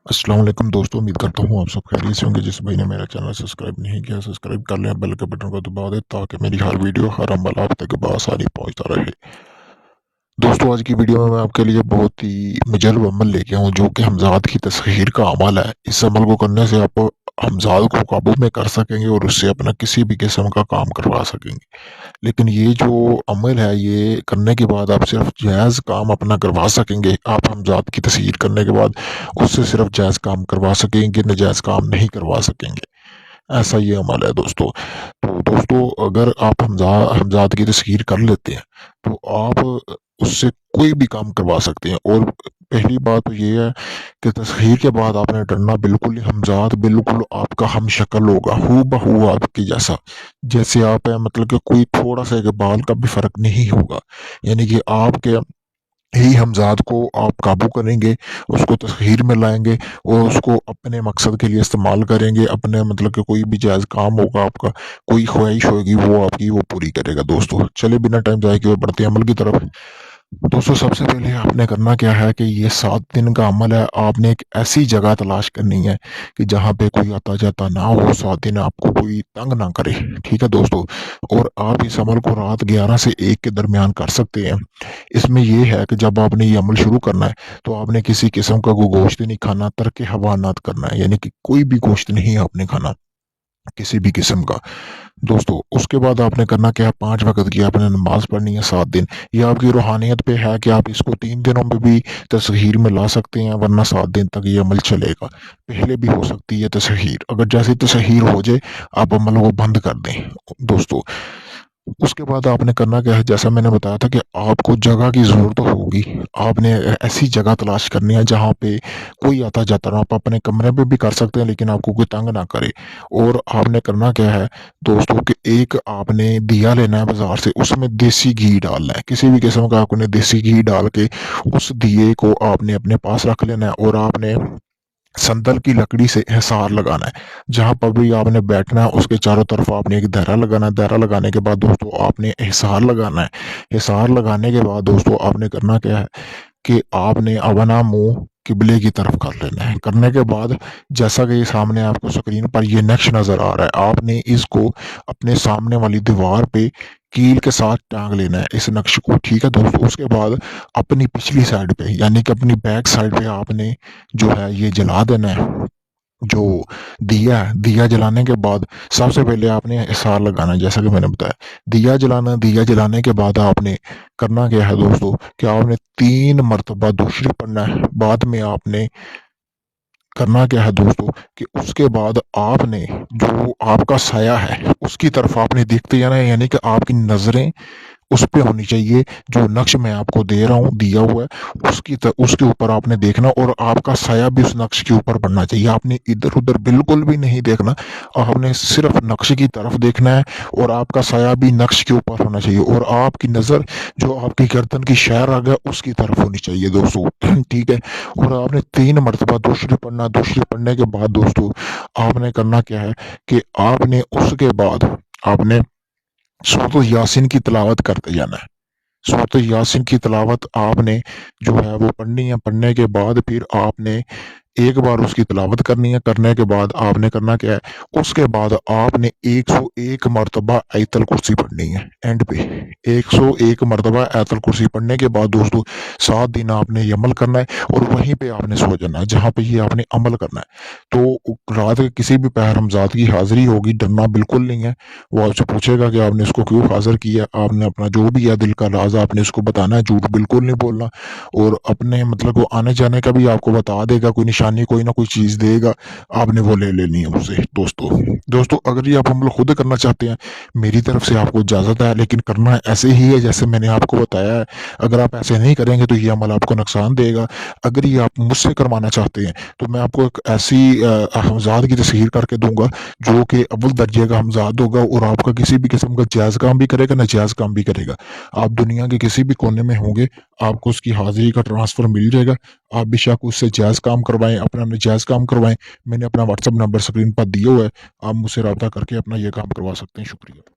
अस्सलाम वालेकुम दोस्तों, उम्मीद करता हूँ आप सब खैरियत से होंगे। जिस भाई ने मेरा चैनल सब्सक्राइब नहीं किया, सब्सक्राइब कर लें, बेल के बटन को दबा दें ताकि मेरी हर वीडियो हर अमल आप तक बआसानी पहुँचता रहे। दोस्तों, आज की वीडियो में मैं आपके लिए बहुत ही मुजल्लब अमल लेके आया हूँ जो कि हमज़ाद की तस्खीर का अमल है। इस अमल को करने से आप हमज़ाद को काबू में कर सकेंगे और उससे अपना किसी भी किस्म का काम करवा सकेंगे। लेकिन ये जो अमल है, ये करने के बाद आप सिर्फ जायज़ काम अपना करवा सकेंगे। आप हमज़ाद की तस्खीर करने के बाद उससे सिर्फ जायज़ काम करवा सकेंगे, नाजायज़ काम नहीं करवा सकेंगे। ऐसा ये अमल है दोस्तों। तो दोस्तों, अगर आप हमज़ाद की तस्खीर कर लेते हैं तो आप उससे कोई भी काम करवा सकते हैं। और पहली बात तो ये है कि तस्खीर के बाद आपने डरना बिल्कुल ही हमज़ाद बिल्कुल आपका हम शक्ल होगा, हूबहू आपके जैसा। जैसे आप हैं, मतलब कि कोई थोड़ा-सा एक बाल का भी फ़र्क नहीं होगा। यानी कि आपके ही हमज़ाद को आप काबू करेंगे, उसको तस्खीर में लाएँगे और उसको अपने मकसद के लिए इस्तेमाल करेंगे। अपने मतलब कि कोई भी जायज़ काम होगा आपका, कोई ख्वाहिश होगी वो आपकी वो पूरी करेगा दोस्तों। चलिए बिना टाइम ज़ाया किए बढ़ते हैं अमल की तरफ। दोस्तों, सबसे पहले आपने करना क्या है कि ये 7 दिन का अमल है। आपने एक ऐसी जगह तलाश करनी है कि जहाँ पे कोई आता-जाता ना हो, 7 दिन आपको कोई तंग ना करे। ठीक है दोस्तों? और आप इस अमल को रात 11 से 1 के दरमियान कर सकते हैं। इसमें ये है कि जब आपने ये अमल शुरू करना है, तो आपने किसी किस्म का गोश्त नहीं खाना, तर्क हवानात करना है, यानी कि कोई भी गोश्त नहीं आपने खाना, किसी भी किस्म का। दोस्तों, उसके बाद आपने करना क्या है, 5 वक़्त की आपने नमाज़ पढ़नी है 7 दिन। ये आपकी रूहानियत पे है कि आप इसको 3 दिनों में भी तस्खीर में ला सकते हैं, वरना 7 दिन तक ये अमल चलेगा। पहले भी हो सकती है तस्खीर, अगर जैसे ही तस्खीर हो जाए, आप अमल को बंद कर दें। दोस्तों, उसके बाद आपने करना क्या है, जैसा मैंने बताया था कि आपको जगह की ज़रूरत होगी। आपने ऐसी जगह तलाश करनी है जहाँ पे कोई आता-जाता ना हो। आप अपने कमरे में भी कर सकते हैं लेकिन आपको कोई तंग ना करे। और आपने करना क्या है दोस्तों कि एक आपने दिया लेना है बाज़ार से, उसमें देसी घी डालना है। किसी भी किस्म का आपने देसी घी डाल के उस दिए को आपने अपने पास रख लेना है और आपने संदल की लकड़ी से हिसार लगाना है। जहाँ पर भी आपने बैठना है उसके चारों तरफ आपने एक दायरा लगाना है। दायरा लगाने के बाद दोस्तों आपने हिसार लगाना है। हिसार लगाने के बाद दोस्तों आपने करना क्या है कि आपने अपना मुँह किबले की तरफ कर लेना है। करने के बाद जैसा कि ये सामने आपको स्क्रीन पर ये नक्श नज़र आ रहा है, आपने इसको अपने सामने वाली दीवार पे कील के साथ टाँग लेना है इस नक्श को। ठीक है दोस्तों? उसके बाद अपनी पिछली साइड पे यानी कि अपनी बैक साइड पे आपने जो है ये जला देना है। जो दिया जलाने के बाद सबसे पहले आपने हिसार लगाना है, जैसा कि मैंने बताया। दिया जलाने के बाद आपने करना क्या है दोस्तों कि आपने 3 मरतबा दुरूद पढ़ना है। बाद में आपने करना क्या है दोस्तों कि उसके बाद आपने जो आपका साया है उसकी तरफ आपने देखते जाना है, यानी कि आपकी नज़रें उस पे होनी चाहिए। जो नक्श मैं आपको दे रहा हूँ, दिया हुआ है, उसके ऊपर आपने देखना और आपका साया भी उस नक्श के ऊपर पड़ना चाहिए। आपने इधर-उधर बिल्कुल भी नहीं देखना। आपने सिर्फ़ नक्श की तरफ देखना है और आपका साया भी नक्श के ऊपर होना चाहिए और आपकी नज़र जो आपकी गर्दन की शहर आ गया उसकी तरफ होनी चाहिए दोस्तों। ठीक है? और आपने 3 मरतबा दुरूद पढ़ना। दुरूद पढ़ने के बाद दोस्तों आपने करना क्या है कि आपने उसके बाद आपने सूरत यासीन की तिलावत करते जाना है। सूरत यासीन की तिलावत आपने जो है वो पढ़नी है। पढ़ने के बाद फिर आपने एक बार उसकी तिलावत करनी है। करने के बाद आपने करना क्या है, उसके बाद आपने 101 मरतबा आयतल कुर्सी पढ़नी है एंड पे। 101 मरतबा आयतल कुर्सी पढ़ने के बाद दोस्तों 7 दिन आपने ये अमल करना है और वहीं पे आपने सो जाना है जहाँ पे ये आपने अमल करना है। तो रात के किसी भी पहर हमज़ाद की हाज़िरी होगी, डरना बिल्कुल नहीं है। वो आपसे पूछेगा कि आपने इसको क्यों हाज़िर किया? आपने अपना जो भी है दिल का राज़ आपने उसको बताना है, झूठ बिल्कुल नहीं बोलना। और अपने मतलब वो आने-जाने का भी आपको बता देगा, कोई निशानी कोई ना कोई चीज़ देगा, आपने वो ले लेनी है उससे दोस्तों। दोस्तों, अगर ये आप हमला खुद करना चाहते हैं, मेरी तरफ से आपको इजाज़त है, लेकिन करना ऐसे ही है जैसे मैंने आपको बताया है। अगर आप ऐसे नहीं करेंगे तो ये अमल आपको नुकसान देगा। अगर ये आप मुझसे करवाना चाहते हैं, तो मैं आपको एक ऐसी हमज़ाद की तस्वीर करके दूँगा, जो कि अव्वल दर्जे का हमज़ाद होगा और आपका किसी भी किस्म का जायज़ काम भी करेगा, नाजायज़ काम भी करेगा। आप दुनिया के किसी भी कोने में होंगे, आपको उसकी हाज़िरी का ट्रांसफ़र मिल जाएगा। आप बेशक उससे जायज़ काम करवाएँ, अपना नाजायज़ काम करवाएँ। मैंने अपना व्हाट्सएप नंबर स्क्रीन पर दिया हुआ है। आप मुझसे राब्ता करके अपना ये काम करवा सकते हैं। शुक्रिया।